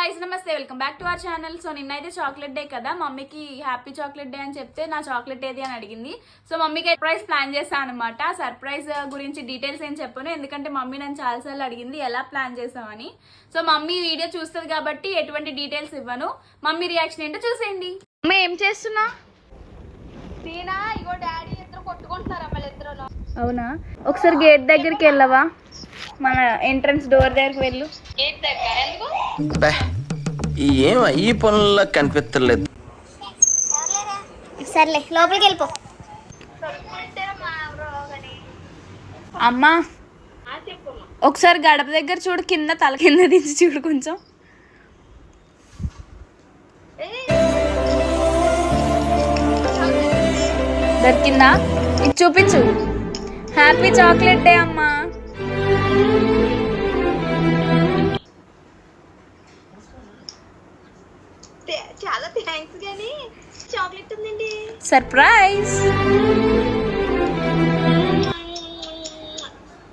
Guys నమస్తే welcome back to our channel. So నిన్నైతే chocolate day కదా, మమ్మీకి హ్యాపీ చాక్లెట్ డే అని చెప్తే నా చాక్లెట్ ఏది అని అడిగింది. సో మమ్మీకి సర్ప్రైజ్ ప్లాన్ చేశాను అనమాట. సర్ప్రైజ్ గురించి డీటెయిల్స్ ఏం చెప్పను, ఎందుకంటే మమ్మీ నన్ను చాలాసార్లు అడిగింది ఎలా ప్లాన్ చేసామని. సో మమ్మీ వీడియో చూస్తుంది కాబట్టి ఎటువంటి డీటెయిల్స్ ఇవ్వను. మమ్మీ రియాక్షన్ ఏంటో చూసేయండి. మమ్మీ ఏం చేస్తున్నా? ఇగో డాడీ ఇద్దరు కొట్టుకుంటున్నారు అమ్మలిద్దరు. అవునా, ఒకసారి గేట్ దగ్గరికి వెళ్ళవా? మన ఎంట్రన్స్ డోర్ దగ్గరికి వెళ్ళు. గేట్ దగ్గర ఎందుకు? ఏం ఈ పనుల్లో కనిపించలేదు. సర్లే లోపలికి వెళ్ళిపో. అమ్మా ఒకసారి గడప దగ్గర చూడు, కింద తల కింద దించి చూడు కొంచెం. దొరికిందా? ఇది చూపించు. హ్యాపీ చాక్లెట్ డే అమ్మా. చాలా థ్యాంక్స్. కానీ చాక్లెట్ ఉందండి. సర్ప్రైజ్.